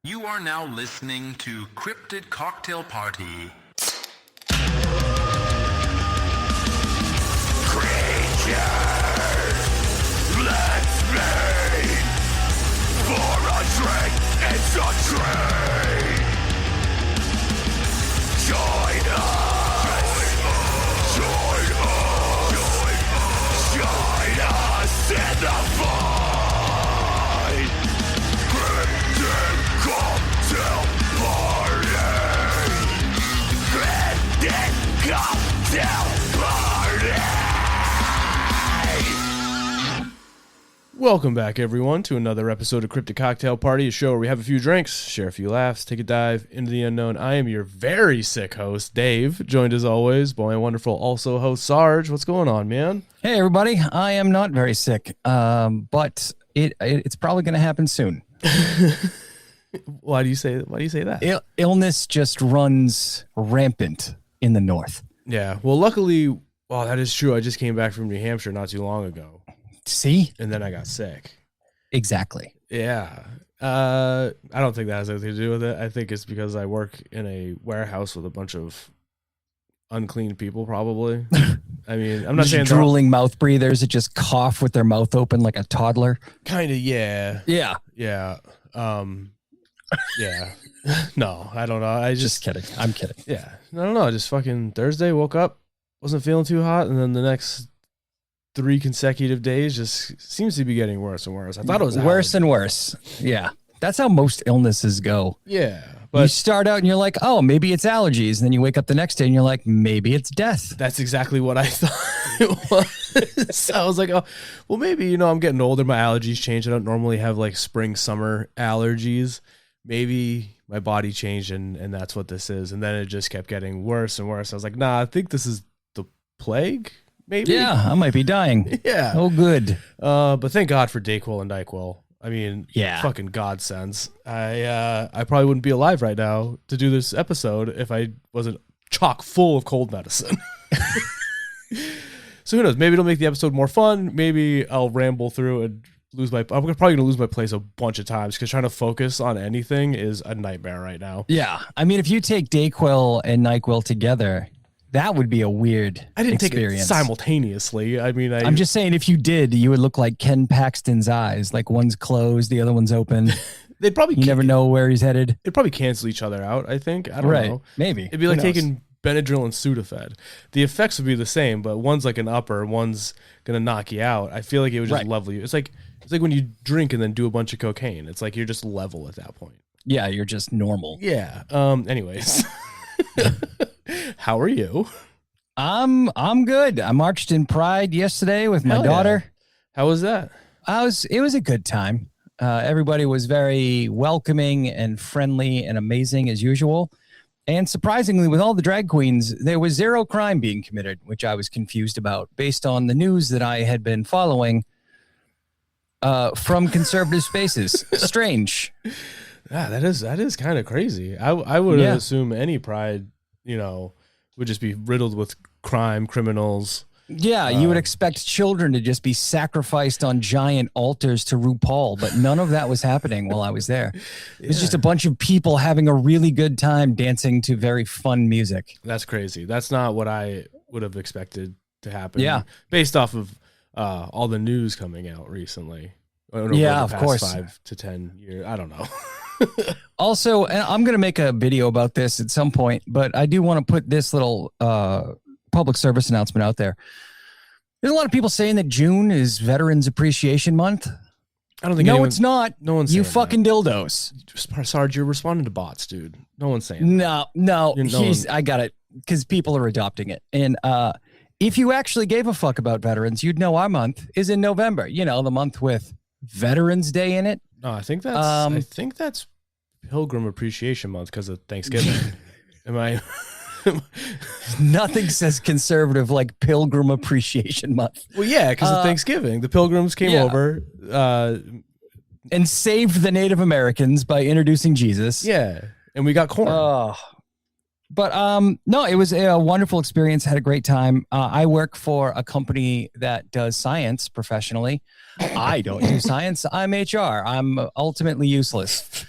You are now listening to Cryptid Cocktail Party. Creatures, let's meet for a drink. It's a treat. Join us. Join us in the fight. Cryptid Cocktail Party. Cryptid Cocktail Party. Welcome back, everyone, to another episode of Cryptid Cocktail Party, a show where we have a few drinks, share a few laughs, take a dive into the unknown. I am your very sick host, Dave, joined as always by my wonderful also host, Sarge. What's going on, man? Hey, everybody. I am not very sick, but it's probably going to happen soon. Why do you say that? Illness just runs rampant in the north. Yeah, well, luckily, well, that is true. I just came back from New Hampshire not too long ago. See? And then I got sick. Exactly. Yeah. I don't think that has anything to do with it. I think it's because I work in a warehouse with a bunch of unclean people, probably. I mean, I'm not saying drooling mouth breathers that just cough with their mouth open like a toddler. Kind of, yeah. Yeah. Yeah. Yeah. No, I don't know. I just kidding. I'm kidding. Yeah. I don't know. I just fucking Thursday woke up, wasn't feeling too hot, and then the next 3 consecutive days just seems to be getting worse and worse. I thought it was worse and worse. Yeah. That's how most illnesses go. Yeah. You But start out and you're like, oh, maybe it's allergies. And then you wake up the next day and you're like, maybe it's death. that's exactly what I thought it was. I was like, oh, well, maybe, I'm getting older. My allergies change. I don't normally have like spring, summer allergies. Maybe my body changed and that's what this is. And then it just kept getting worse and worse. I was like, nah, I think this is the plague. Maybe. Yeah, I might be dying. Yeah. Oh, good. But thank God for Dayquil and NyQuil. I mean, yeah, fucking godsends. I probably wouldn't be alive right now to do this episode if I wasn't chock full of cold medicine. So who knows? Maybe it'll make the episode more fun. Maybe I'll ramble through and I'm probably gonna lose my place a bunch of times because trying to focus on anything is a nightmare right now. Yeah, I mean, if you take Dayquil and NyQuil together, that would be a weird I didn't experience. take it simultaneously. I mean, I'm just saying, if you did, you would look like Ken Paxton's eyes. Like one's closed, the other one's open. They'd probably you never know where he's headed. It'd probably cancel each other out. I think. I don't know. Maybe it'd be like taking Benadryl and Sudafed. The effects would be the same, but one's like an upper, one's gonna knock you out. I feel like it would just level you. It's like when you drink and then do a bunch of cocaine. It's like you're just level at that point. Yeah, you're just normal. Yeah. Anyways, how are you? I'm good. I marched in Pride yesterday with my daughter. Yeah. How was that? It was a good time. Everybody was very welcoming and friendly and amazing as usual. And surprisingly, with all the drag queens, there was zero crime being committed, which I was confused about based on the news that I had been following from conservative spaces. Strange. Yeah, that is kind of crazy. I would assume any Pride, would just be riddled with crime, criminals. Yeah, you would expect children to just be sacrificed on giant altars to RuPaul, but none of that was happening while I was there. It was just a bunch of people having a really good time dancing to very fun music. That's crazy. That's not what I would have expected to happen. Yeah. Based off of all the news coming out recently. Yeah, of course. 5 to 10 years. I don't know. Also, and I'm going to make a video about this at some point, but I do want to put this little public service announcement out there. There's a lot of people saying that June is Veterans Appreciation Month. I don't think it's not. No one's you saying fucking that. dildos. Sarge, you're responding to bots, dude. No one's saying that. No. I got it because people are adopting it. And if you actually gave a fuck about veterans, you'd know our month is in November. The month with Veterans Day in it. No, I think that's Pilgrim Appreciation Month because of Thanksgiving. Am I? Nothing says conservative like Pilgrim Appreciation Month. Well, yeah, because of Thanksgiving. The Pilgrims came over and saved the Native Americans by introducing Jesus. Yeah, and we got corn. But no, it was a wonderful experience. Had a great time. I work for a company that does science professionally. I don't do science. I'm HR. I'm ultimately useless.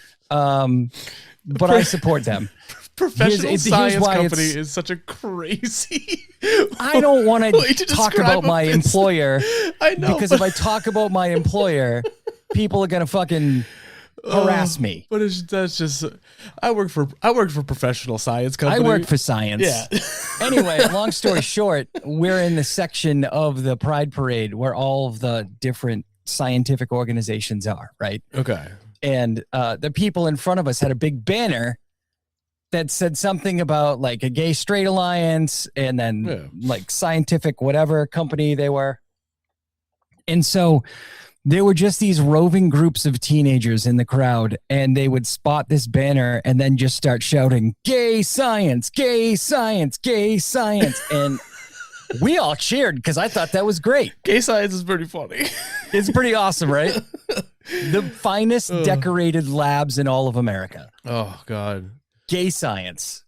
But I support them. Professional here's science why company it's- is such a crazy. I don't want way to to talk describe about a my business. employer I know, because but- if I talk about my employer, people are gonna fucking harass me. But that's just. I work for professional science I company. work for science. Yeah. Anyway, long story short, we're in the section of the Pride Parade where all of the different scientific organizations are, right? Okay. And the people in front of us had a big banner that said something about like a gay straight alliance and then like scientific whatever company they were. And so there were just these roving groups of teenagers in the crowd, and they would spot this banner and then just start shouting, gay science, gay science, gay science. And we all cheered because I thought that was great. Gay science is pretty funny. It's pretty awesome, right? The finest decorated labs in all of America. Oh God. Gay science.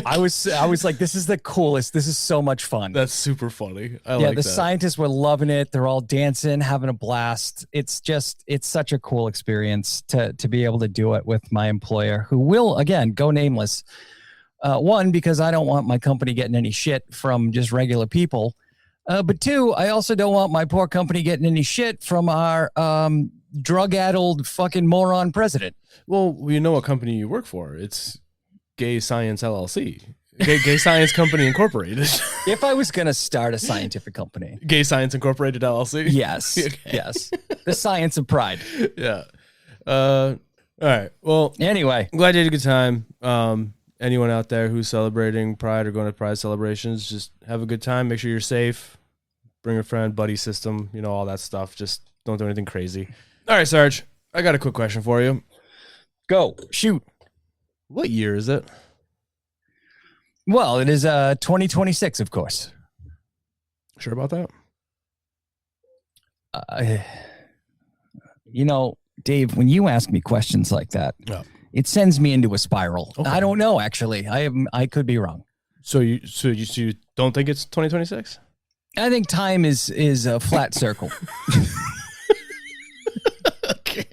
I was like, this is the coolest. This is so much fun. That's super funny. I Yeah, like the that. scientists were loving it. They're all dancing, having a blast. It's such a cool experience to be able to do it with my employer, who will, again, go nameless. One, because I don't want my company getting any shit from just regular people. But two, I also don't want my poor company getting any shit from our drug-addled fucking moron president. Well, we know what company you work for. It's Gay Science LLC. Gay Science Company Incorporated. If I was going to start a scientific company. Gay Science Incorporated LLC? Yes. Okay. Yes. The science of pride. Yeah. All right. Well, Anyway. I'm glad you had a good time. Anyone out there who's celebrating Pride or going to Pride celebrations, just have a good time. Make sure you're safe. Bring a friend, buddy system, all that stuff. Just don't do anything crazy. All right, Sarge, I got a quick question for you. Go. Shoot. What year is it? Well, it is 2026, of course. Sure about that? Dave, when you ask me questions like that, it sends me into a spiral. Okay. I don't know, actually. I could be wrong. So you don't think it's 2026? I think time is a flat circle. Okay.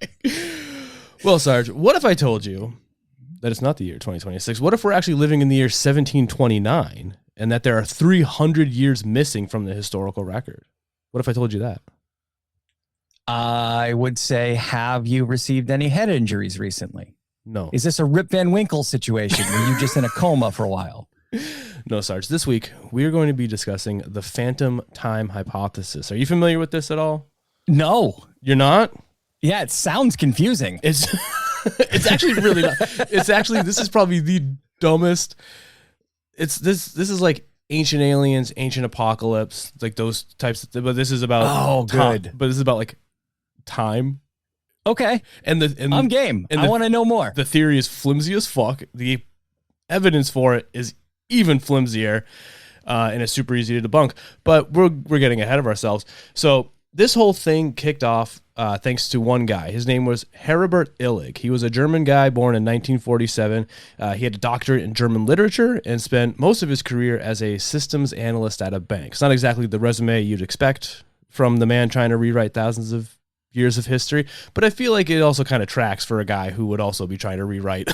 Well, Sarge, what if I told you that it's not the year 2026? What if we're actually living in the year 1729 and that there are 300 years missing from the historical record? What if I told you that? I would say, have you received any head injuries recently? No. Is this a Rip Van Winkle situation where you're just in a coma for a while? No, Sarge. This week, we are going to be discussing the phantom time hypothesis. Are you familiar with this at all? No. You're not? Yeah, it sounds confusing. It's actually really not. It's actually, this is probably the dumbest. This is like ancient aliens, ancient apocalypse, like those types of, but this is about good. But this is about like time. Okay. And I'm game. I want to know more. The theory is flimsy as fuck. The evidence for it is even flimsier, and it's super easy to debunk. But we're getting ahead of ourselves. So this whole thing kicked off thanks to one guy. His name was Heribert Illig. He was a German guy born in 1947. He had a doctorate in German literature and spent most of his career as a systems analyst at a bank. It's not exactly the resume you'd expect from the man trying to rewrite thousands of years of history, but I feel like it also kind of tracks for a guy who would also be trying to rewrite.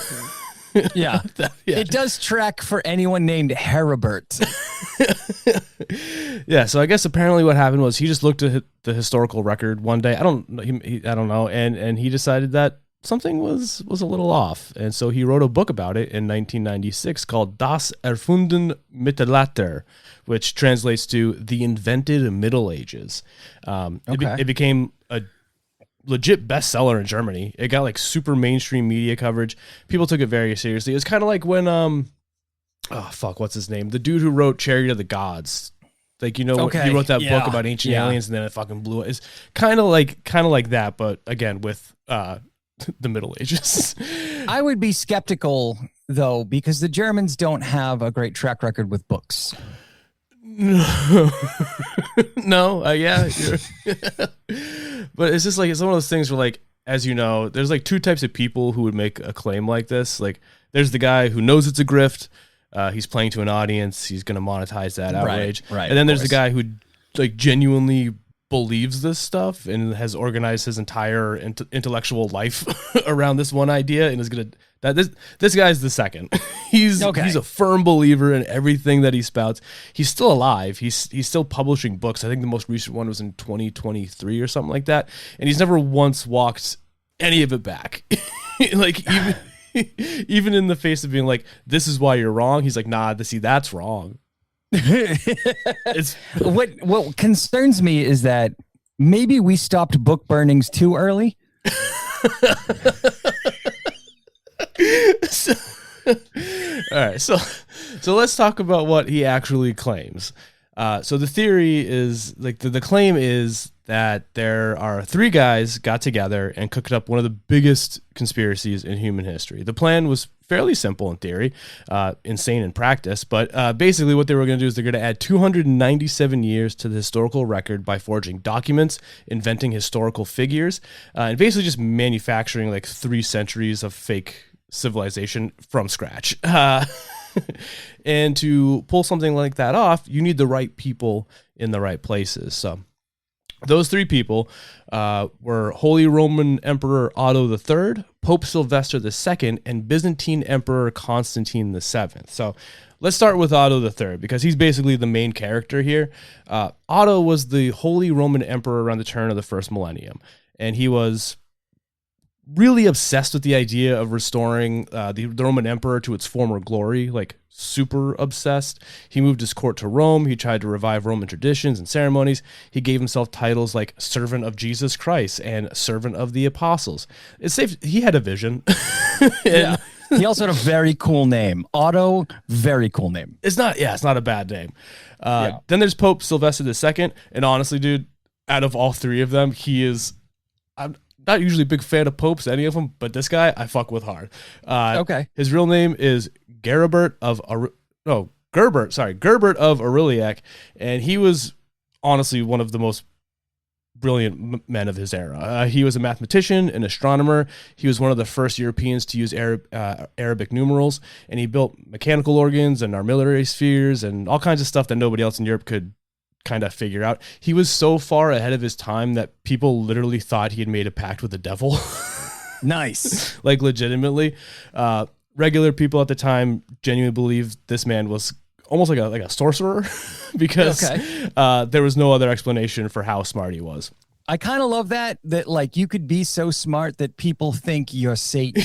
Yeah. It does track for anyone named Heribert. Yeah, so I guess apparently what happened was he just looked at the historical record one day. I don't know, and he decided that something was a little off, and so he wrote a book about it in 1996 called Das Erfunden Mittelalter, which translates to The Invented Middle Ages. It became a legit bestseller in Germany. It got like super mainstream media coverage. People took it very seriously. It was kind of like when what's his name? The dude who wrote Chariot of the Gods. Like, he wrote that book about ancient aliens and then it fucking blew it. It's kind of like that, but again with the Middle Ages. I would be skeptical though, because the Germans don't have a great track record with books. No, yeah. But it's just like, it's one of those things where, like, as you know, there's like two types of people who would make a claim like this. Like, there's the guy who knows it's a grift. He's playing to an audience. He's going to monetize that outrage. Right. And then there's the guy who like genuinely believes this stuff and has organized his entire intellectual life around this one idea, and is gonna this guy's the second. He's a firm believer in everything that he spouts. He's still alive. He's still publishing books. I think the most recent one was in 2023 or something like that, and he's never once walked any of it back. Like even in the face of being like, this is why you're wrong, he's like, nah, that's wrong. It's what concerns me is that maybe we stopped book burnings too early. All right, so let's talk about what he actually claims. So the theory is like the claim is that there are three guys got together and cooked up one of the biggest conspiracies in human history. The plan was fairly simple in theory, insane in practice, but basically what they were going to do is they're going to add 297 years to the historical record by forging documents, inventing historical figures, and basically just manufacturing like 3 centuries of fake civilization from scratch. And to pull something like that off, you need the right people in the right places. So those 3 people were Holy Roman Emperor Otto III, Pope Sylvester II, and Byzantine Emperor Constantine VII. So let's start with Otto III, because he's basically the main character here. Otto was the Holy Roman Emperor around the turn of the first millennium, and he was really obsessed with the idea of restoring the Roman Emperor to its former glory, like super obsessed. He moved his court to Rome. He tried to revive Roman traditions and ceremonies. He gave himself titles like Servant of Jesus Christ and Servant of the Apostles. It's safe. He had a vision. Yeah. He also had a very cool name. Otto, very cool name. It's not a bad name. Then there's Pope Sylvester II. And honestly, dude, out of all 3 of them, I'm not usually a big fan of popes, any of them, but this guy I fuck with hard. Okay. His real name is Gerbert of Aureliac, and he was honestly one of the most brilliant men of his era. He was a mathematician, an astronomer. He was one of the first Europeans to use Arabic numerals, and he built mechanical organs and armillary spheres and all kinds of stuff that nobody else in Europe could kind of figure out. He was so far ahead of his time that people literally thought he had made a pact with the devil. Nice. Like legitimately. Regular people at the time genuinely believed this man was almost like a sorcerer because there was no other explanation for how smart he was. I kind of love that like you could be so smart that people think you're Satan.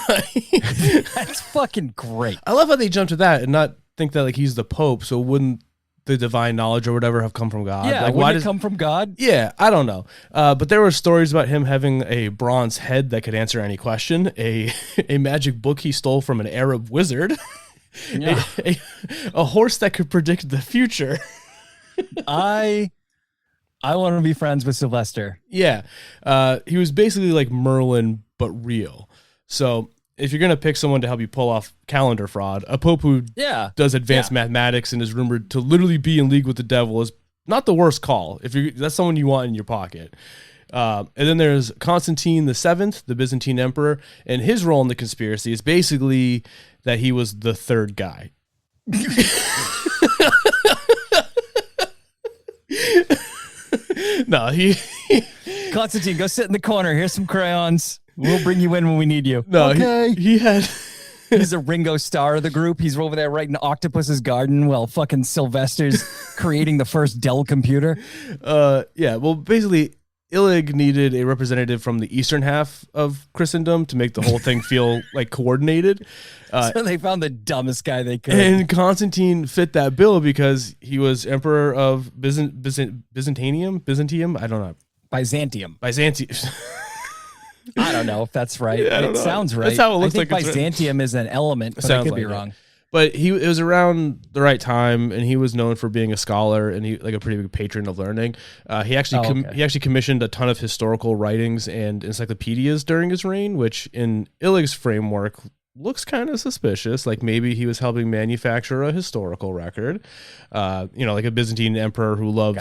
Right. That's fucking great. I love how they jump to that and not think that like he's the Pope, so wouldn't the divine knowledge or whatever have come from God? Yeah, like, why did it come from God? Yeah, I don't know. But there were stories about him having a bronze head that could answer any question, a magic book he stole from an Arab wizard, Yeah. a horse that could predict the future. I want to be friends with Sylvester. Yeah. He was basically like Merlin, but real. So if you're going to pick someone to help you pull off calendar fraud, a pope who does advanced mathematics and is rumored to literally be in league with the devil is not the worst call. That's someone you want in your pocket. And then there's Constantine VII, the Byzantine emperor, and his role in the conspiracy is basically that he was the third guy. No, Constantine, go sit in the corner. Here's some crayons. We'll bring you in when we need you. No, okay. he had. He's a Ringo Starr of the group. He's over there writing Octopus's Garden while fucking Sylvester's creating the first Dell computer. Yeah. Well, basically, Illig needed a representative from the eastern half of Christendom to make the whole thing feel like coordinated. So they found the dumbest guy they could. And Constantine fit that bill because he was emperor of Byzantium. I don't know. Byzantium. I don't know if that's right. Yeah, it sounds right. That's how it looks. I think Byzantium is an element, but I could be wrong. But it was around the right time, and he was known for being a scholar and he like a pretty big patron of learning. He actually commissioned a ton of historical writings and encyclopedias during his reign, which in Illig's framework looks kind of suspicious. Like maybe he was helping manufacture a historical record. Like a Byzantine emperor who loved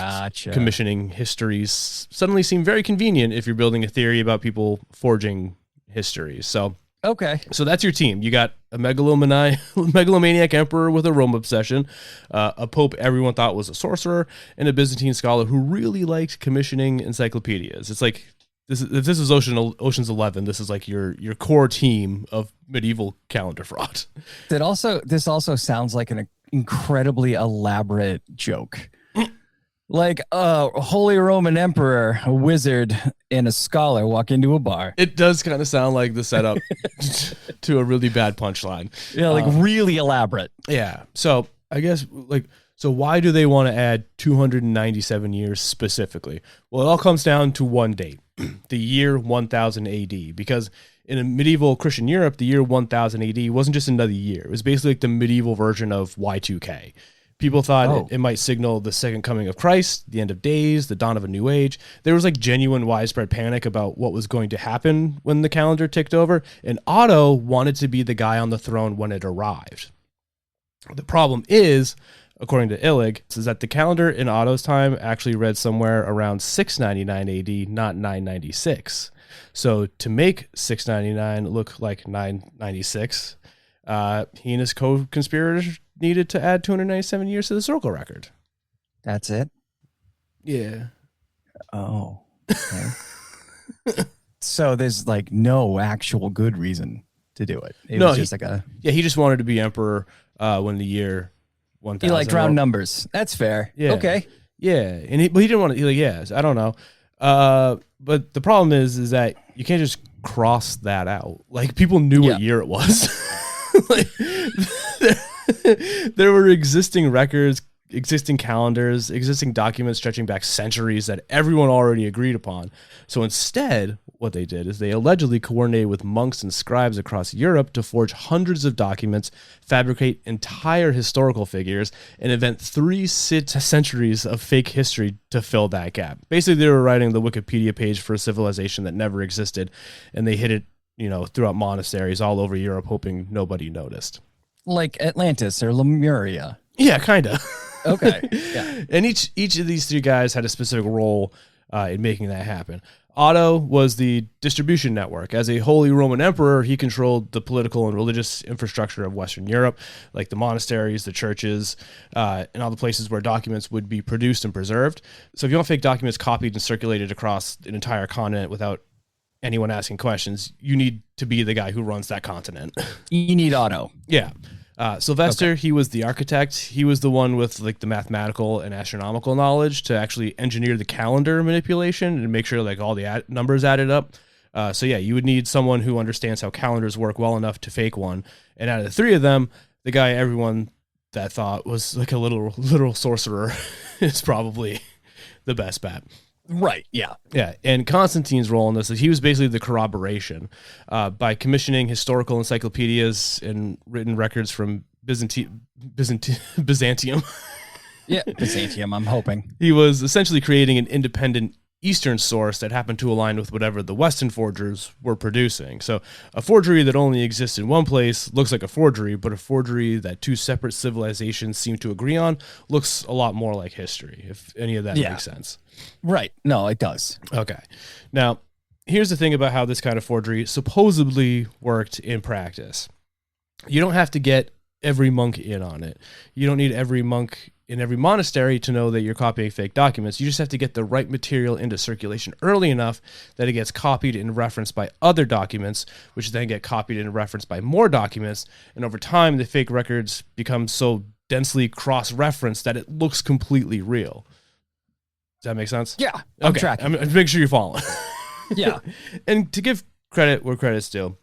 commissioning histories suddenly seemed very convenient if you're building a theory about people forging histories. So Okay. So that's your team. You got a megalomaniac emperor with a Rome obsession, a pope everyone thought was a sorcerer, and a Byzantine scholar who really liked commissioning encyclopedias. It's like if this is Ocean's 11, this is like your core team of medieval calendar fraud. This also sounds like an incredibly elaborate joke. Like a Holy Roman Emperor, a wizard, and a scholar walk into a bar. It does kind of sound like the setup to a really bad punchline. Yeah, like really elaborate. Yeah. So I guess so why do they want to add 297 years specifically? Well, it all comes down to one date, the year 1000 AD, because in a medieval Christian Europe, the year 1000 AD wasn't just another year. It was basically like the medieval version of Y2K. People thought it might signal the second coming of Christ, the end of days, the dawn of a new age. There was like genuine widespread panic about what was going to happen when the calendar ticked over, and Otto wanted to be the guy on the throne when it arrived. The problem is, according to Illig, is that the calendar in Otto's time actually read somewhere around 699 AD, not 996. So to make 699 look like 996, he and his co-conspirators needed to add 297 years to the historical record. That's it? Yeah. Oh. Okay. So there's like no actual good reason to do it. It was just he just wanted to be emperor when the year 1000. He liked round numbers. That's fair. Yeah. Okay. Yeah. And he didn't want to, I don't know. But the problem is that you can't just cross that out. Like, people knew what year it was. Like, there were existing records, existing calendars, existing documents stretching back centuries that everyone already agreed upon. So instead, what they did is they allegedly coordinated with monks and scribes across Europe to forge hundreds of documents, fabricate entire historical figures, and invent 3 centuries of fake history to fill that gap. Basically, they were writing the Wikipedia page for a civilization that never existed, and they hid it, throughout monasteries all over Europe, hoping nobody noticed. Like Atlantis or Lemuria. Yeah, kind of. Okay. Yeah. And each of these 3 guys had a specific role in making that happen. Otto was the distribution network. As a Holy Roman Emperor, he controlled the political and religious infrastructure of Western Europe, like the monasteries, the churches, and all the places where documents would be produced and preserved. So if you want fake documents copied and circulated across an entire continent without anyone asking questions, you need to be the guy who runs that continent. You need Otto. Yeah. Sylvester, he was the architect. He was the one with like the mathematical and astronomical knowledge to actually engineer the calendar manipulation and make sure like all the numbers added up. So yeah, you would need someone who understands how calendars work well enough to fake one. And out of the 3 of them, the guy everyone that thought was like a literal sorcerer is probably the best bet. Right. Yeah. Yeah. And Constantine's role in this is he was basically the corroboration by commissioning historical encyclopedias and written records from Byzantium. Yeah. Byzantium, I'm hoping. He was essentially creating an independent Eastern source that happened to align with whatever the Western forgers were producing. So a forgery that only exists in one place looks like a forgery, but a forgery that 2 separate civilizations seem to agree on looks a lot more like history, if any of that makes sense. Right. No, it does. Okay. Now, here's the thing about how this kind of forgery supposedly worked in practice. You don't have to get every monk in on it. You don't need every monk in every monastery to know that you're copying fake documents. You just have to get the right material into circulation early enough that it gets copied and referenced by other documents, which then get copied and referenced by more documents. And over time, the fake records become so densely cross-referenced that it looks completely real. Does that make sense? Yeah. I'm tracking. I'm making sure you're following. Yeah. And to give credit where credit's due,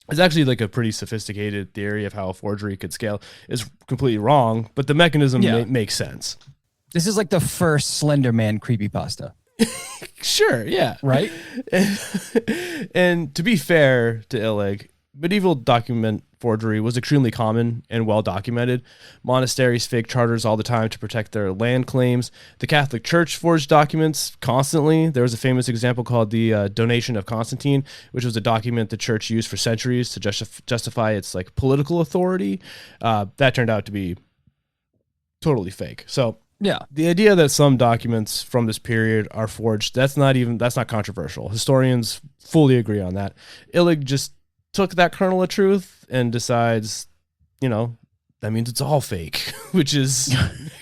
it's actually like a pretty sophisticated theory of how a forgery could scale. It's completely wrong, but the mechanism makes sense. This is like the first Slender Man creepypasta. Sure, yeah. Right? And to be fair to Illig, medieval document forgery was extremely common and well documented. Monasteries fake charters all the time to protect their land claims. The Catholic Church forged documents constantly. There was a famous example called the Donation of Constantine, which was a document the church used for centuries to justify its like political authority. That turned out to be totally fake. So yeah, the idea that some documents from this period are forged, that's not controversial. Historians fully agree on that. Illig just took that kernel of truth and decides, that means it's all fake, which is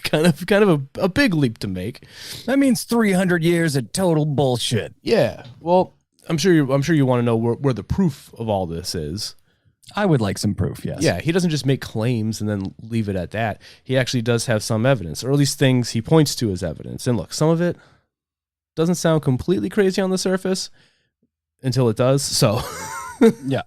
kind of a big leap to make. That means 300 years of total bullshit. Yeah. Well, I'm sure you want to know where the proof of all this is. I would like some proof, yes. Yeah, he doesn't just make claims and then leave it at that. He actually does have some evidence, or at least things he points to as evidence. And look, some of it doesn't sound completely crazy on the surface until it does. So, yeah.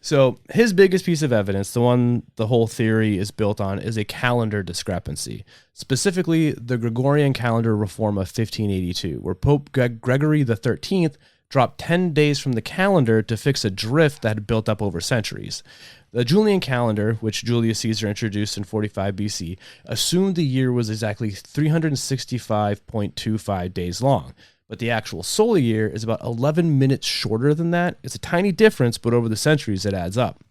So his biggest piece of evidence, the one the whole theory is built on, is a calendar discrepancy. Specifically, the Gregorian calendar reform of 1582, where Pope Gregory XIII dropped 10 days from the calendar to fix a drift that had built up over centuries. The Julian calendar, which Julius Caesar introduced in 45 BC, assumed the year was exactly 365.25 days long. But the actual solar year is about 11 minutes shorter than that. It's a tiny difference, but over the centuries, it adds up.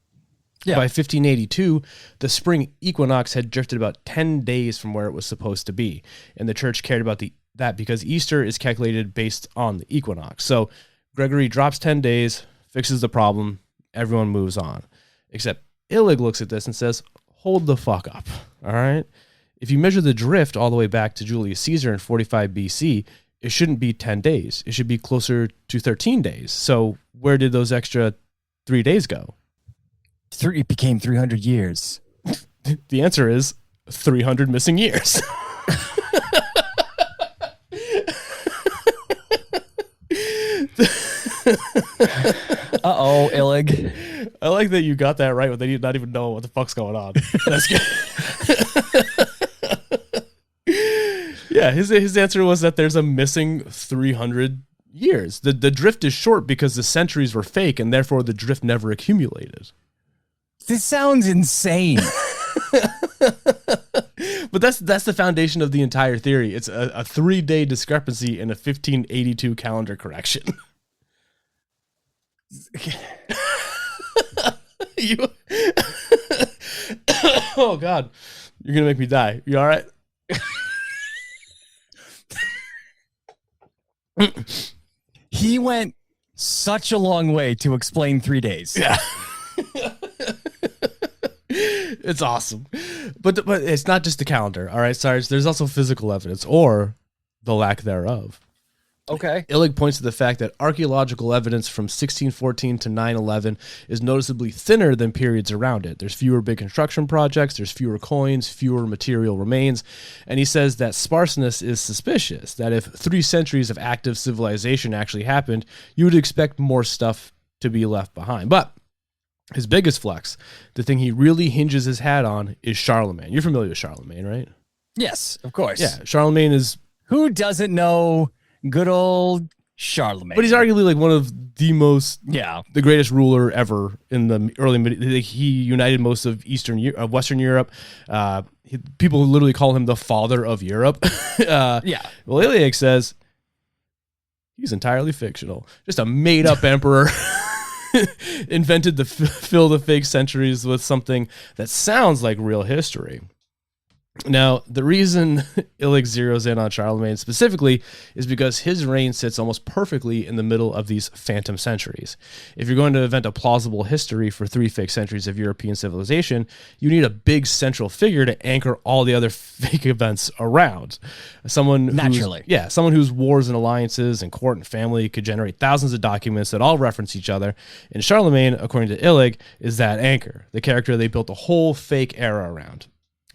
Yeah. By 1582, the spring equinox had drifted about 10 days from where it was supposed to be. And the church cared about that because Easter is calculated based on the equinox. So Gregory drops 10 days, fixes the problem, everyone moves on. Except Illig looks at this and says, hold the fuck up, all right? If you measure the drift all the way back to Julius Caesar in 45 BC, it shouldn't be 10 days. It should be closer to 13 days. So where did those extra 3 days go? It became 300 years. The answer is 300 missing years. Uh-oh, Illig. I like that you got that right, but they did not even know what the fuck's going on. That's good. Yeah, his answer was that there's a missing 300 years. The drift is short because the centuries were fake, and therefore the drift never accumulated. This sounds insane. But that's the foundation of the entire theory. It's a 3-day discrepancy in a 1582 calendar correction. Oh, God. You're going to make me die. You all right? He went such a long way to explain 3 days. Yeah. It's awesome. But it's not just the calendar, all right, Sarge? There's also physical evidence, or the lack thereof. Okay. Illig points to the fact that archaeological evidence from 1614 to 911 is noticeably thinner than periods around it. There's fewer big construction projects, there's fewer coins, fewer material remains, and he says that sparseness is suspicious, that if 3 centuries of active civilization actually happened, you would expect more stuff to be left behind. But his biggest flex, the thing he really hinges his hat on, is Charlemagne. You're familiar with Charlemagne, right? Yes, of course. Yeah, Charlemagne is... Who doesn't know good old Charlemagne? But he's arguably like one of the greatest ruler ever in the early he united most of Western Europe. People literally call him the father of Europe. Well, Illig says he's entirely fictional, just a made-up emperor. Invented to fill the fake centuries with something that sounds like real history. Now, the reason Illig zeroes in on Charlemagne specifically is because his reign sits almost perfectly in the middle of these phantom centuries. If you're going to invent a plausible history for 3 fake centuries of European civilization, you need a big central figure to anchor all the other fake events around. Someone whose wars and alliances and court and family could generate thousands of documents that all reference each other. And Charlemagne, according to Illig, is that anchor, the character they built a whole fake era around.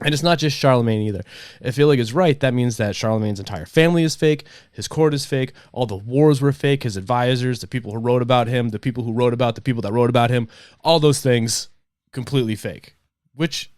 And it's not just Charlemagne either. If Illig is right, that means that Charlemagne's entire family is fake, his court is fake, all the wars were fake, his advisors, the people who wrote about him, the people who wrote about the people that wrote about him, all those things completely fake, which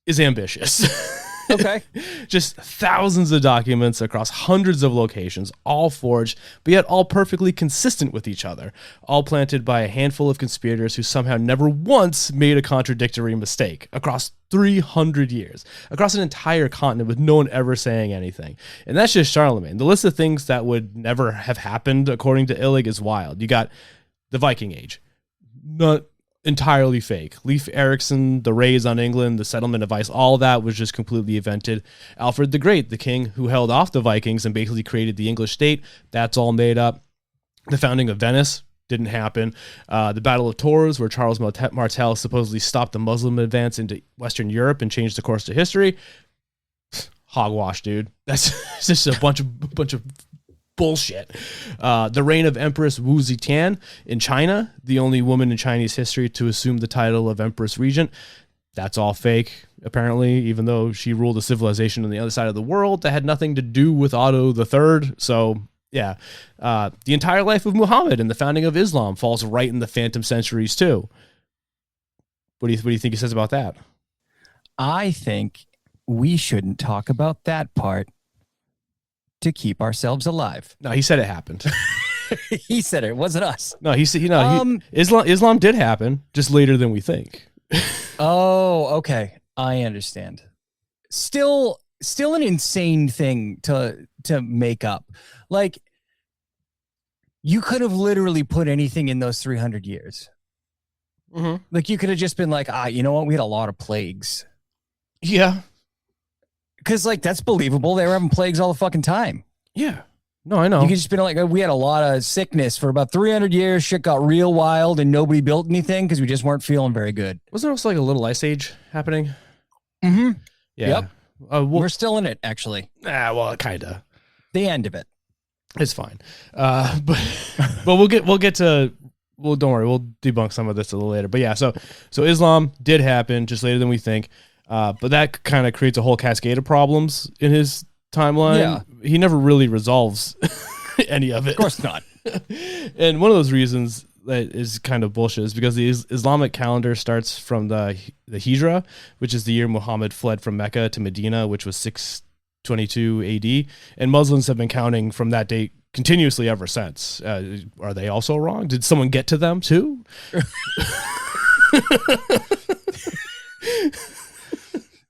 is ambitious. Okay. Just thousands of documents across hundreds of locations, all forged, but yet all perfectly consistent with each other, all planted by a handful of conspirators who somehow never once made a contradictory mistake across 300 years, across an entire continent with no one ever saying anything. And that's just Charlemagne. The list of things that would never have happened, according to Illig, is wild. You got the Viking Age. Not entirely fake. Leif Erikson, the raids on England, the settlement of ice, all that was just completely invented. Alfred the Great, the king who held off the Vikings and basically created the English state, that's all made up. The founding of Venice, didn't happen. The Battle of Tours, where Charles Martel supposedly stopped the Muslim advance into Western Europe and changed the course of history. Hogwash, dude. That's just a bunch of bullshit. The reign of Empress Wu Zetian in China, the only woman in Chinese history to assume the title of Empress Regent. That's all fake, apparently, even though she ruled a civilization on the other side of the world that had nothing to do with Otto III. So, yeah. The entire life of Muhammad and the founding of Islam falls right in the phantom centuries, too. What do you think he says about that? I think we shouldn't talk about that part to keep ourselves alive. No, he said it happened. He said it wasn't us. No, he said, Islam did happen, just later than we think. Oh, okay. I understand. Still an insane thing to make up. Like, you could have literally put anything in those 300 years. Mm-hmm. Like, you could have just been like, you know what? We had a lot of plagues. Yeah. Because, like, that's believable. They were having plagues all the fucking time. Yeah. No, I know. You could just be like, we had a lot of sickness for about 300 years. Shit got real wild and nobody built anything because we just weren't feeling very good. Wasn't there also like a little ice age happening? Mm-hmm. Yeah. Yep. We're still in it, actually. Well, kind of. The end of it. It's fine. But we'll get to, well, don't worry. We'll debunk some of this a little later. But yeah, so Islam did happen just later than we think. But that kind of creates a whole cascade of problems in his timeline. Yeah. He never really resolves any of it. Of course not. And one of those reasons that is kind of bullshit is because the Islamic calendar starts from the Hijra, which is the year Muhammad fled from Mecca to Medina, which was 622 AD. And Muslims have been counting from that date continuously ever since. Are they also wrong? Did someone get to them too?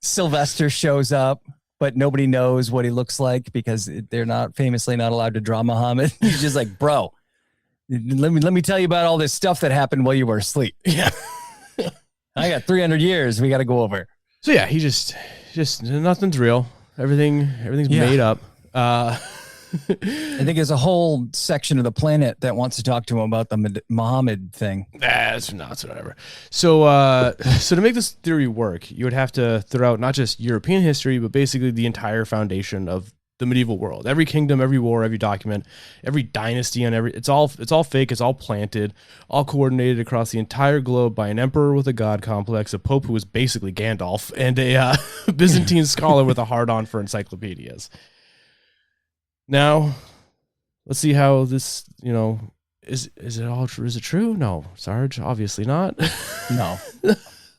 Sylvester shows up, but nobody knows what he looks like because they're not allowed to draw Muhammad. He's just like, bro, let me tell you about all this stuff that happened while you were asleep. Yeah. I got 300 years we got to go over. So yeah, he just nothing's real. Everything's made up. I think there's a whole section of the planet that wants to talk to him about the Muhammad thing. That's nuts, whatever. So to make this theory work, you would have to throw out not just European history, but basically the entire foundation of the medieval world. Every kingdom, every war, every document, every dynasty, and it's all fake. It's all planted, all coordinated across the entire globe by an emperor with a god complex, a pope who was basically Gandalf, and a Byzantine scholar with a hard-on for encyclopedias. Now, let's see how this, is it all true? Is it true? No, Sarge, obviously not. No.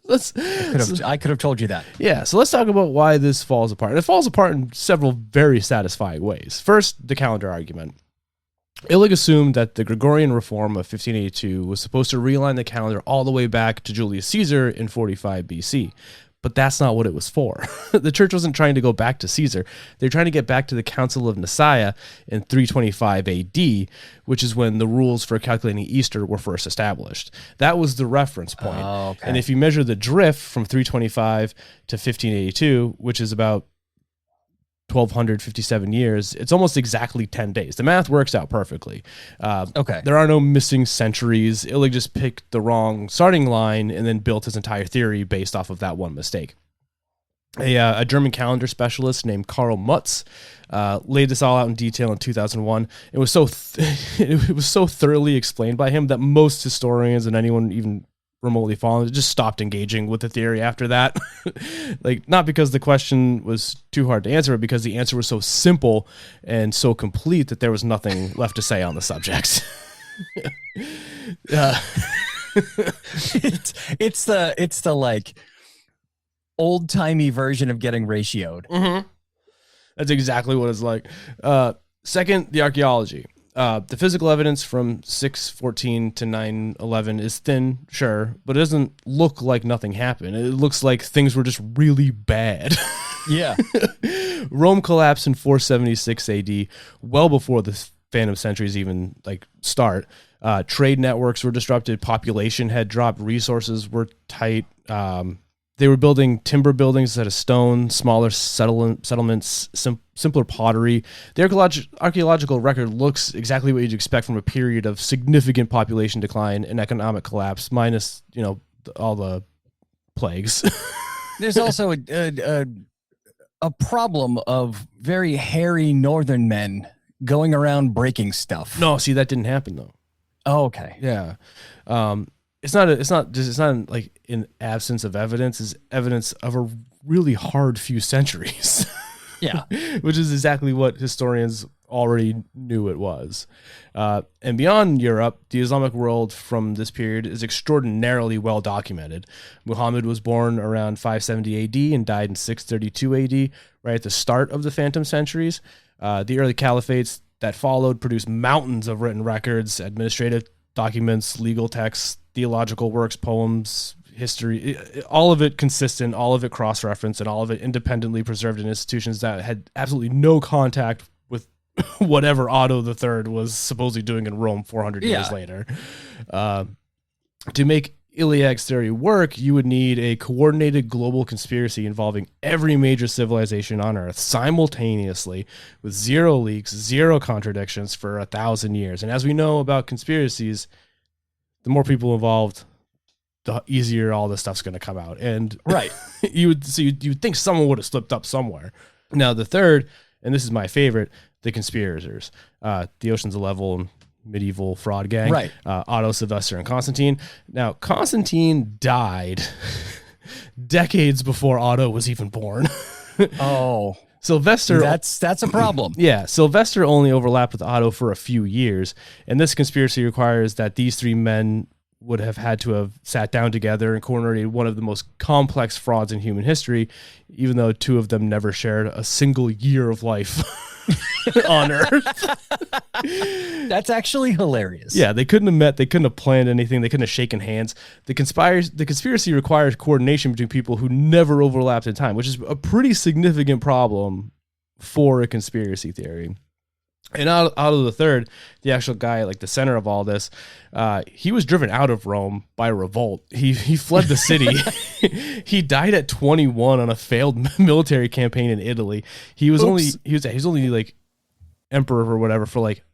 I could have told you that. Yeah, so let's talk about why this falls apart. It falls apart in several very satisfying ways. First, the calendar argument. Illig assumed that the Gregorian reform of 1582 was supposed to realign the calendar all the way back to Julius Caesar in 45 BC. But that's not what it was for. The church wasn't trying to go back to Caesar. They're trying to get back to the Council of Nicaea in 325 AD, which is when the rules for calculating Easter were first established. That was the reference point. Oh, okay. And if you measure the drift from 325 to 1582, which is about 1,257 years, it's almost exactly 10 days. The math works out perfectly. Okay. There are no missing centuries. Illig just picked the wrong starting line and then built his entire theory based off of that one mistake. A German calendar specialist named Karl Mutz laid this all out in detail in 2001. It was so thoroughly explained by him that most historians and anyone even remotely following just stopped engaging with the theory after that. Like, not because the question was too hard to answer, but because the answer was so simple and so complete that there was nothing left to say on the subject. It's the like old timey version of getting ratioed. Mm-hmm. That's exactly what it's like. Second, the archaeology. The physical evidence from 614 to 911 is thin, sure, but it doesn't look like nothing happened. It looks like things were just really bad. Yeah. Rome collapsed in 476 AD, well before the Phantom Centuries even start. Trade networks were disrupted. Population had dropped. Resources were tight. They were building timber buildings instead of stone, smaller settlements, simpler pottery. The archaeological record looks exactly what you'd expect from a period of significant population decline and economic collapse, minus, all the plagues. There's also a problem of very hairy northern men going around breaking stuff. No, see, that didn't happen though. Oh, okay. Yeah. It's not like in absence of evidence, it's evidence of a really hard few centuries. Yeah. Which is exactly what historians already knew it was. And beyond Europe, the Islamic world from this period is extraordinarily well documented. Muhammad was born around 570 AD and died in 632 AD, right at the start of the Phantom Centuries. The early caliphates that followed produced mountains of written records, administrative documents, legal texts, theological works, poems, history, all of it consistent, all of it cross-referenced, and all of it independently preserved in institutions that had absolutely no contact with whatever Otto III was supposedly doing in Rome 400 years later. To make Iliac's theory work, you would need a coordinated global conspiracy involving every major civilization on Earth simultaneously, with zero leaks, zero contradictions for 1,000 years. And as we know about conspiracies, the more people involved, the easier all this stuff's going to come out. And right, you'd think someone would have slipped up somewhere. Now the third, and this is my favorite, the conspirators, the Ocean's 11 medieval fraud gang, right? Otto, Sylvester, and Constantine. Now Constantine died decades before Otto was even born. Oh, Sylvester, that's a problem. Yeah, Sylvester only overlapped with Otto for a few years, and this conspiracy requires that these three men would have had to have sat down together and coordinated one of the most complex frauds in human history, even though two of them never shared a single year of life on Earth. That's actually hilarious. Yeah, they couldn't have met, they couldn't have planned anything, they couldn't have shaken hands. The conspiracy requires coordination between people who never overlapped in time, which is a pretty significant problem for a conspiracy theory. And out of the third, the actual guy, like the center of all this, he was driven out of Rome by revolt. He fled the city. He died at 21 on a failed military campaign in Italy. He was only like emperor or whatever for like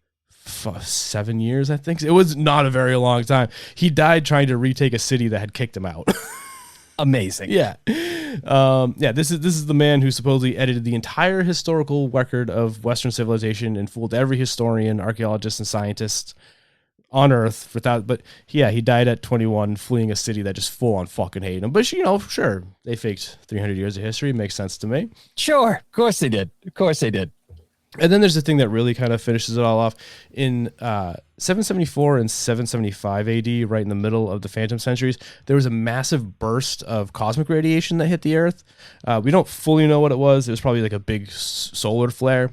7 years, I think. It was not a very long time. He died trying to retake a city that had kicked him out. Amazing. Yeah. This is the man who supposedly edited the entire historical record of Western civilization and fooled every historian, archaeologist, and scientist on Earth but he died at 21, fleeing a city that just full on fucking hated him. But sure, they faked 300 years of history. Makes sense to me. Sure, of course they did. And then there's the thing that really kind of finishes it all off. In 774 and 775 AD, right in the middle of the Phantom Centuries, there was a massive burst of cosmic radiation that hit the Earth. We don't fully know what it was. It was probably like a big solar flare.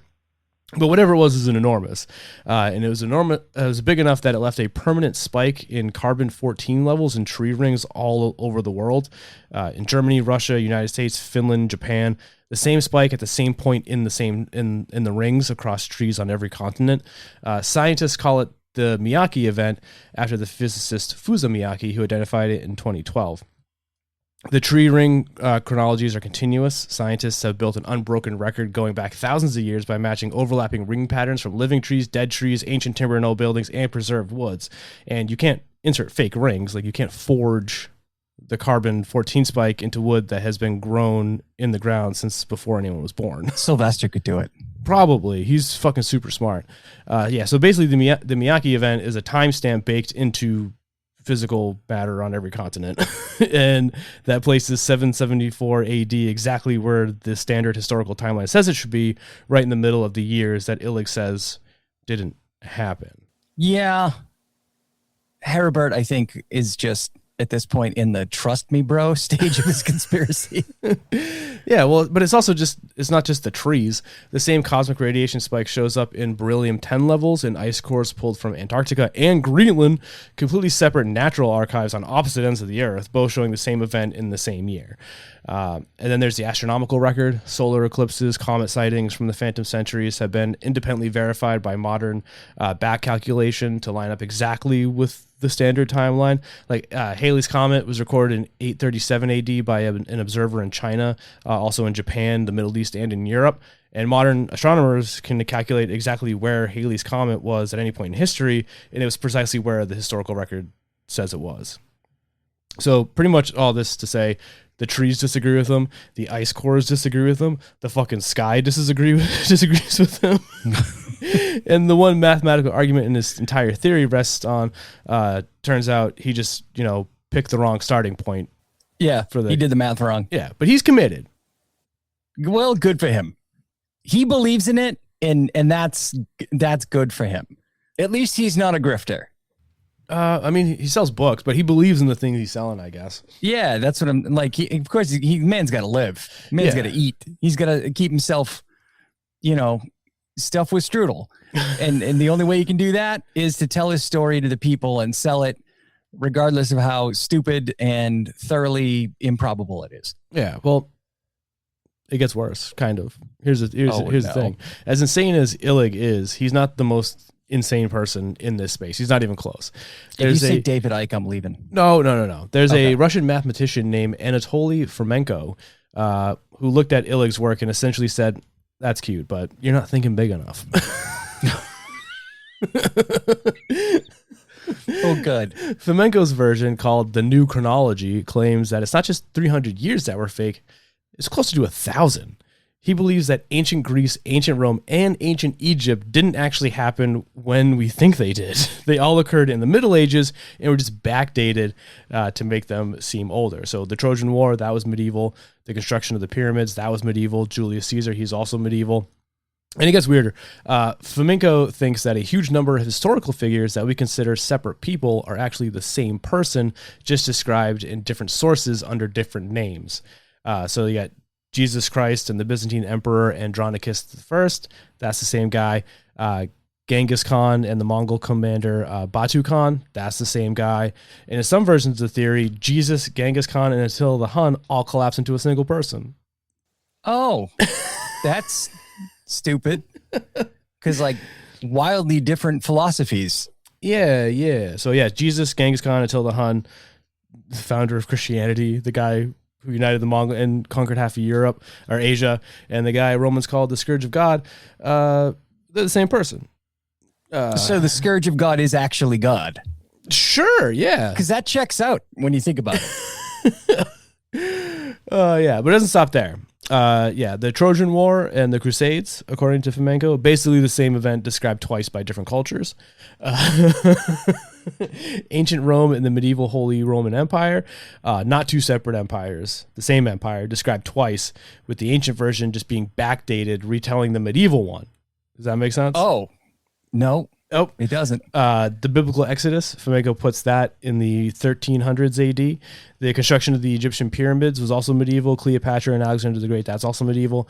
But whatever it was enormous. And it was enormous. It was big enough that it left a permanent spike in carbon-14 levels in tree rings all over the world. In Germany, Russia, United States, Finland, Japan. The same spike at the same point in the rings across trees on every continent. Scientists call it the Miyake event after the physicist Fusa Miyake, who identified it in 2012. The tree ring chronologies are continuous. Scientists have built an unbroken record going back thousands of years by matching overlapping ring patterns from living trees, dead trees, ancient timber and old buildings, and preserved woods. And you can't insert fake rings. Like, you can't forge the carbon-14 spike into wood that has been grown in the ground since before anyone was born. Sylvester could do it. Probably. He's fucking super smart. So basically the Miyake event is a timestamp baked into physical matter on every continent. And that places 774 AD exactly where the standard historical timeline says it should be, right in the middle of the years that Illig says didn't happen. Yeah. Heribert, I think, is just at this point in the trust me bro stage of his conspiracy. Yeah, well, but it's not just the trees. The same cosmic radiation spike shows up in beryllium-10 levels in ice cores pulled from Antarctica and Greenland, completely separate natural archives on opposite ends of the Earth, both showing the same event in the same year. And then there's the astronomical record. Solar eclipses, comet sightings from the Phantom Centuries have been independently verified by modern back calculation to line up exactly with the standard timeline. Like Halley's Comet was recorded in 837 AD by an observer in China, also in Japan, the Middle East, and in Europe. And modern astronomers can calculate exactly where Halley's Comet was at any point in history, and it was precisely where the historical record says it was. So pretty much all this to say, the trees disagree with them, the ice cores disagree with them, the fucking sky disagrees with them. And the one mathematical argument in this entire theory rests on, turns out he just, picked the wrong starting point. Yeah, he did the math wrong. Yeah, but he's committed. Well, good for him. He believes in it, and that's good for him. At least he's not a grifter. I mean, he sells books, but he believes in the things he's selling, I guess. Yeah, that's what I'm like. Of course, man's got to live. Man's got to eat. He's got to keep himself, stuff with strudel. and the only way he can do that is to tell his story to the people and sell it, regardless of how stupid and thoroughly improbable it is. Yeah, well, it gets worse, kind of. Here's the thing. As insane as Illig is, he's not the most insane person in this space. He's not even close. If you say David Icke, I'm leaving. No. There's a Russian mathematician named Anatoly Fomenko who looked at Illig's work and essentially said, "That's cute, but you're not thinking big enough." Oh, good. Fomenko's version, called the New Chronology, claims that it's not just 300 years that were fake, it's closer to 1,000. He believes that ancient Greece, ancient Rome, and ancient Egypt didn't actually happen when we think they did. They all occurred in the Middle Ages and were just backdated to make them seem older. So the Trojan War, that was medieval. The construction of the pyramids, that was medieval. Julius Caesar, he's also medieval. And it gets weirder. Fomenko thinks that a huge number of historical figures that we consider separate people are actually the same person, just described in different sources under different names. So you got Jesus Christ and the Byzantine Emperor Andronicus I. That's the same guy. Genghis Khan and the Mongol commander Batu Khan. That's the same guy. And in some versions of the theory, Jesus, Genghis Khan, and Attila the Hun all collapse into a single person. Oh, that's stupid. Because wildly different philosophies. Yeah. So Jesus, Genghis Khan, Attila the Hun, the founder of Christianity, the guy who united the Mongol and conquered half of Europe or Asia, and the guy Romans called the Scourge of God, they're the same person. So the Scourge of God is actually God. Sure, yeah. Because that checks out when you think about it. Yeah, but it doesn't stop there. The Trojan War and the Crusades, according to Fomenko, basically the same event described twice by different cultures. Ancient Rome and the medieval Holy Roman Empire, not two separate empires, the same empire, described twice, with the ancient version just being backdated, retelling the medieval one. Does that make sense? Oh, no. Oh, it doesn't. The biblical Exodus, Fomenko puts that in the 1300s AD. The construction of the Egyptian pyramids was also medieval. Cleopatra and Alexander the Great, that's also medieval.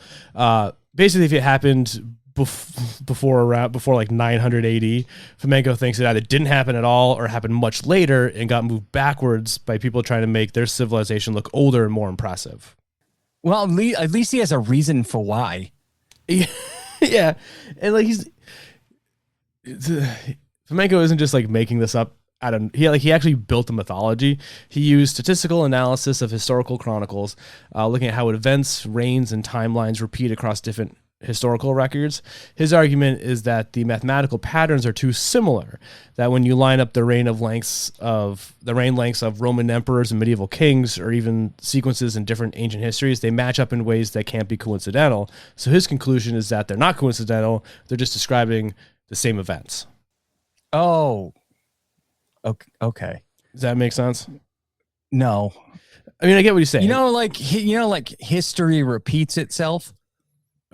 Basically, if it happened before 900 AD, Fomenko thinks it either didn't happen at all or happened much later and got moved backwards by people trying to make their civilization look older and more impressive. Well, at least he has a reason for why. Yeah, and Fomenko isn't just making this up. He actually built a mythology. He used statistical analysis of historical chronicles, looking at how events, reigns, and timelines repeat across different historical records. His argument is that the mathematical patterns are too similar, that when you line up the reign lengths of Roman emperors and medieval kings, or even sequences in different ancient histories, they match up in ways that can't be coincidental. So his conclusion is that they're not coincidental, they're just describing the same events. Oh, okay. Does that make sense? No. I mean, I get what you're saying. History repeats itself.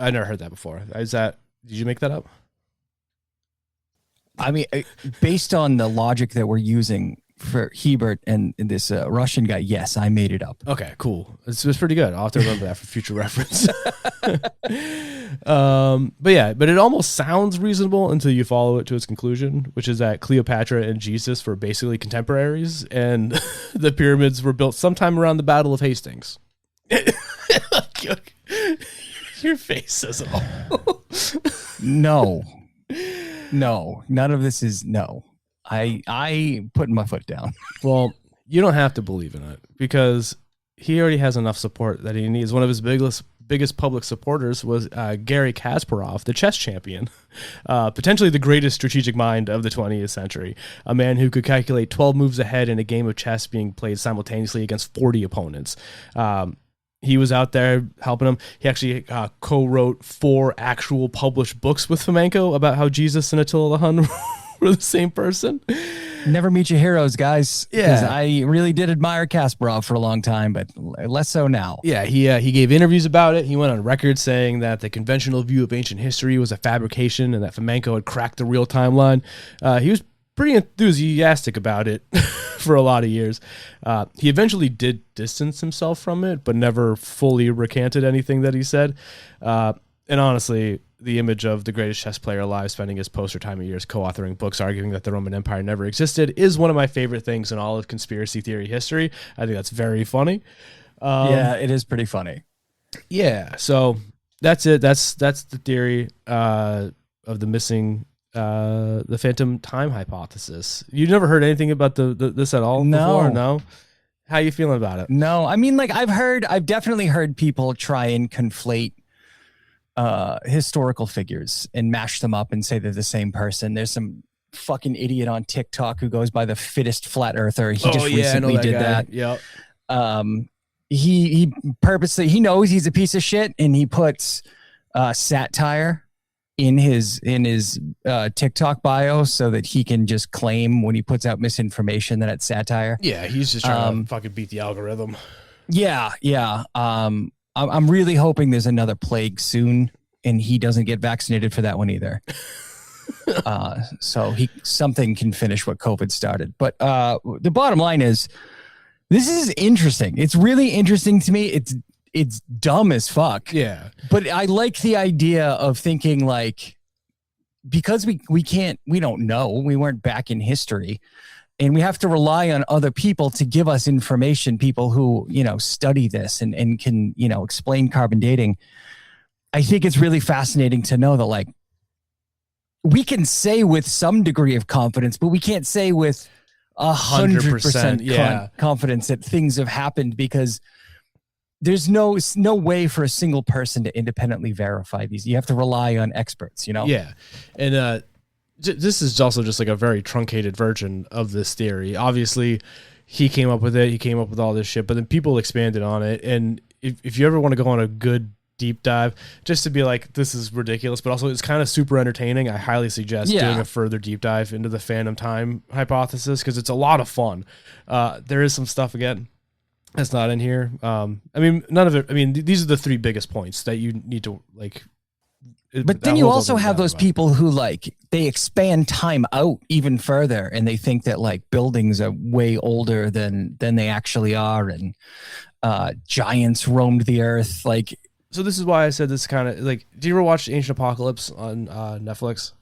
I never heard that before. Did you make that up? I mean, based on the logic that we're using for Hebert and this Russian guy, yes, I made it up. Okay, cool. It's pretty good. I'll have to remember that for future reference. But it almost sounds reasonable until you follow it to its conclusion, which is that Cleopatra and Jesus were basically contemporaries, and the pyramids were built sometime around the Battle of Hastings. Your face says it all. No, none of this is no. I putting my foot down. Well, you don't have to believe in it because he already has enough support that he needs. One of his biggest public supporters was Garry Kasparov, the chess champion, potentially the greatest strategic mind of the 20th century, a man who could calculate 12 moves ahead in a game of chess being played simultaneously against 40 opponents. He was out there helping him. He actually co-wrote 4 actual published books with Fomenko about how Jesus and Attila the Hun were the same person. Never meet your heroes, guys. Yeah. 'Cause I really did admire Kasparov for a long time, but less so now. Yeah, he gave interviews about it. He went on record saying that the conventional view of ancient history was a fabrication and that Fomenko had cracked the real timeline. He was pretty enthusiastic about it for a lot of years. He eventually did distance himself from it, but never fully recanted anything that he said. And honestly, the image of the greatest chess player alive spending his poster time of years co-authoring books arguing that the Roman Empire never existed is one of my favorite things in all of conspiracy theory history. I think that's very funny. Yeah, it is pretty funny. Yeah, so that's it. That's the theory of the missing the phantom time hypothesis. You never heard anything about this at all before? No. How you feeling about it? No, I mean, like I've definitely heard people try and conflate historical figures and mash them up and say they're the same person. There's some fucking idiot on TikTok who goes by the fittest flat earther. He just recently did that. Yep. He purposely, he knows he's a piece of shit, and he puts satire in his TikTok bio so that he can just claim when he puts out misinformation that it's satire. Yeah, he's just trying to fucking beat the algorithm. Yeah. I'm really hoping there's another plague soon and he doesn't get vaccinated for that one either. So something can finish what COVID started. But the bottom line is, this is interesting. It's really interesting to me. It's dumb as fuck. Yeah. But I like the idea of thinking, like, because we don't know, we weren't back in history, and we have to rely on other people to give us information, people who, study this and can, explain carbon dating. I think it's really fascinating to know that, like, we can say with some degree of confidence, but we can't say with 100% confidence that things have happened, because there's no way for a single person to independently verify these. You have to rely on experts, Yeah. And this is also just like a very truncated version of this theory. Obviously, he came up with it. He came up with all this shit, but then people expanded on it. And if you ever want to go on a good deep dive, just to be like, this is ridiculous, but also it's kind of super entertaining, I highly suggest doing a further deep dive into the phantom time hypothesis, because it's a lot of fun. There is some stuff, again, that's not in here. I mean, none of it. I mean, these are the 3 biggest points that you need to, like. But then you also have those people who, like, they expand time out even further, and they think that, like, buildings are way older than they actually are, and giants roamed the earth. Like, so this is why I said this kind of, like, do you ever watch Ancient Apocalypse on Netflix?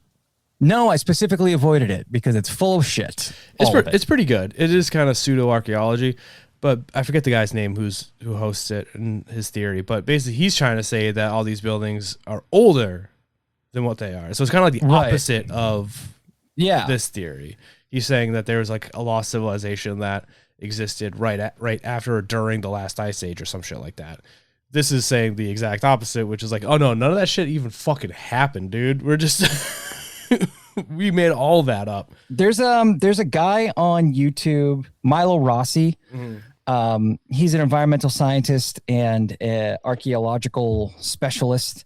No, I specifically avoided it because it's full of shit. It's pretty good. It is kind of pseudo archaeology. But I forget the guy's name who hosts it and his theory. But basically, he's trying to say that all these buildings are older than what they are. So it's kind of like the opposite of this theory. He's saying that there was, like, a lost civilization that existed right after or during the last ice age or some shit like that. This is saying the exact opposite, which is like, oh no, none of that shit even fucking happened, dude. We're just we made all that up. There's a guy on YouTube, Milo Rossi. Mm-hmm. He's an environmental scientist and an archaeological specialist,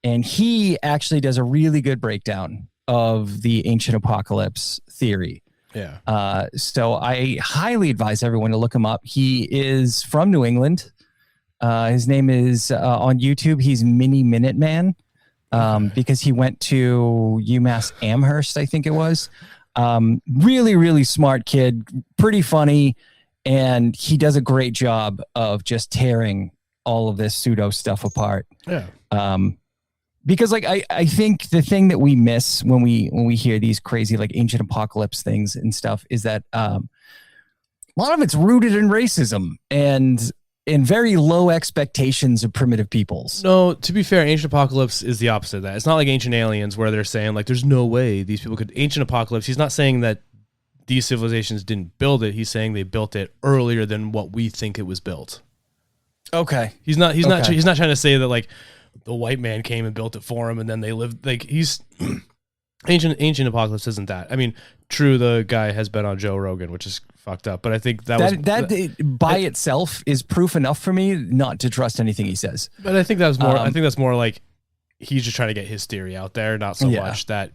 and he actually does a really good breakdown of the ancient apocalypse theory. Yeah. So I highly advise everyone to look him up. He is from New England. His name is on YouTube. He's Mini Minuteman. Because he went to UMass Amherst, I think it was. Really, really smart kid, pretty funny, and he does a great job of just tearing all of this pseudo stuff apart. Yeah. Because, like, I think the thing that we miss when we hear these crazy, like, ancient apocalypse things and stuff is that a lot of it's rooted in racism and in very low expectations of primitive peoples. No, to be fair, Ancient Apocalypse is the opposite of that. It's not like Ancient Aliens where they're saying, like, there's no way these people could... Ancient Apocalypse, he's not saying that these civilizations didn't build it. He's saying they built it earlier than what we think it was built. Okay. He's not trying to say that like the white man came and built it for him and then they lived like he's ancient apocalypse isn't that. I mean, true, the guy has been on Joe Rogan, which is fucked up, but I think that by itself is proof enough for me not to trust anything he says. But I think that's more I think that's more like he's just trying to get his theory out there, not so much that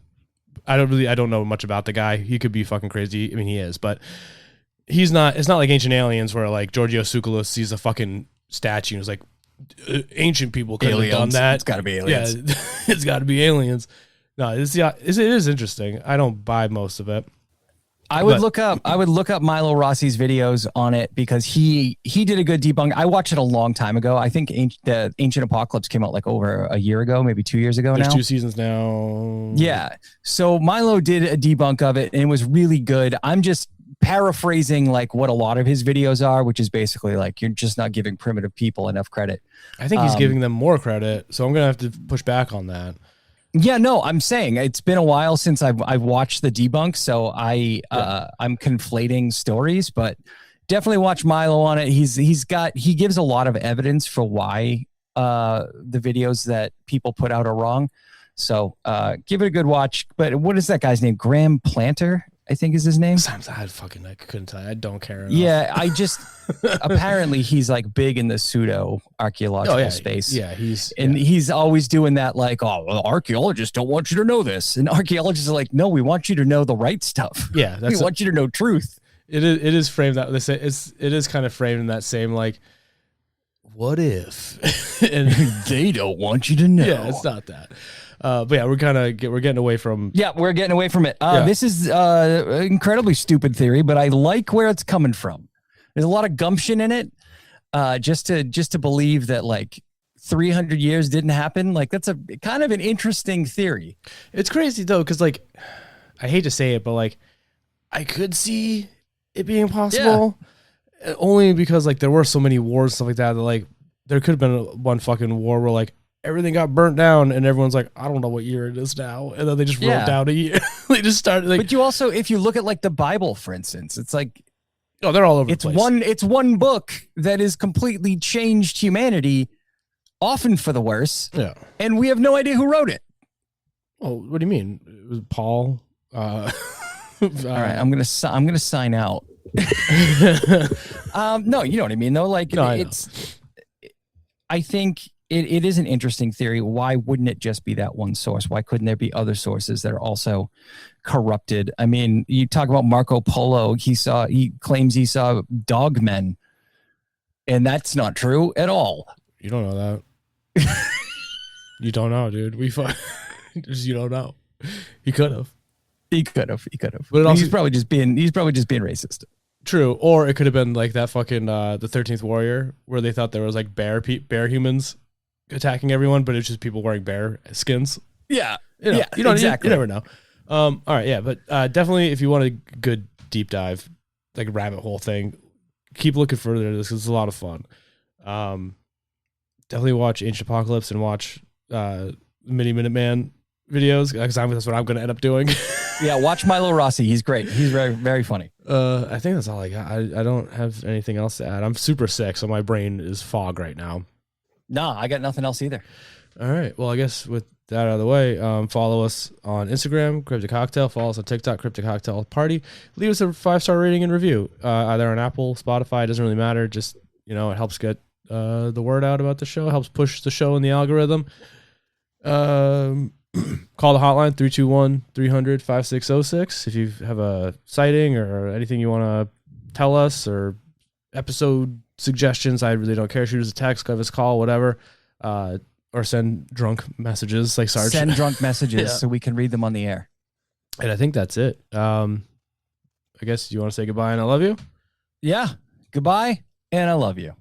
I don't know much about the guy. He could be fucking crazy. I mean, he is, but he's not. It's not like Ancient Aliens where like Giorgio Tsoukalos sees a fucking statue and is like, ancient people could have done that. It's got to be aliens. Yeah, it's got to be aliens. No, it is interesting. I don't buy most of it. I would look up Milo Rossi's videos on it because he did a good debunk. I watched it a long time ago. I think the Ancient Apocalypse came out like over a year ago, maybe 2 years ago. There's 2 seasons now. Yeah. So Milo did a debunk of it and it was really good. I'm just paraphrasing like what a lot of his videos are, which is basically like you're just not giving primitive people enough credit. I think he's giving them more credit, so I'm gonna have to push back on that. Yeah, no, I'm saying it's been a while since I've watched the debunk, so I'm conflating stories, but definitely watch Milo on it. He gives a lot of evidence for why the videos that people put out are wrong. So give it a good watch. But what is that guy's name? Graham Planter, I think is his name. I couldn't tell you. I don't care enough. Yeah, I just apparently he's like big in the pseudo archaeological space. Yeah, he's always doing that like, oh, well, archaeologists don't want you to know this, and archaeologists are like, no, we want you to know the right stuff. Yeah, we want you to know truth. It is framed that it is kind of framed in that same like, what if? And they don't want you to know. Yeah, it's not that. But yeah, we're getting away from. Yeah, we're getting away from it. This is an incredibly stupid theory, but I like where it's coming from. There's a lot of gumption in it. Just to believe that like 300 years didn't happen. Like that's a kind of an interesting theory. It's crazy though, because like I hate to say it, but like I could see it being possible. Yeah. Only because like there were so many wars and stuff like that. That like there could have been one fucking war where like everything got burnt down and everyone's like, I don't know what year it is now. And then they just wrote down a year. They just started like, but you also, if you look at like the Bible, for instance, it's like, oh, they're all over the place. It's one book that has completely changed humanity, often for the worse. Yeah. And we have no idea who wrote it. Oh, what do you mean? It was Paul. All right. I'm going to sign out. No, you know what I mean though. Like I think it is an interesting theory. Why wouldn't it just be that one source? Why couldn't there be other sources that are also corrupted? I mean, you talk about Marco Polo. He claims he saw dog men, and that's not true at all. You don't know that. You don't know, dude. You don't know. He could have. He could have. But he's probably just being racist. True, or it could have been like that fucking the 13th Warrior, where they thought there was like bear humans attacking everyone, but it's just people wearing bear skins. Yeah, you never know. All right, yeah, but definitely if you want a good deep dive, like a rabbit hole thing, keep looking further into this because it's a lot of fun. Definitely watch Ancient Apocalypse and watch Mini Minuteman videos because that's what I'm going to end up doing. Yeah, watch Milo Rossi. He's great. He's very, very funny. I think that's all I got. I don't have anything else to add. I'm super sick, so my brain is fog right now. No, I got nothing else either. All right. Well, I guess with that out of the way, follow us on Instagram, Cryptid Cocktail. Follow us on TikTok, Cryptid Cocktail Party. Leave us a 5-star rating and review, either on Apple, Spotify. It doesn't really matter. Just, it helps get the word out about the show. It helps push the show in the algorithm. Call the hotline 321-300-5606 if you have a sighting or anything you want to tell us or episode suggestions. I really don't care. Shoot us a text, give us a call, whatever, or send drunk messages like Sarge. Send drunk messages so we can read them on the air. And I think that's it. I guess you want to say goodbye and I love you? Yeah. Goodbye and I love you.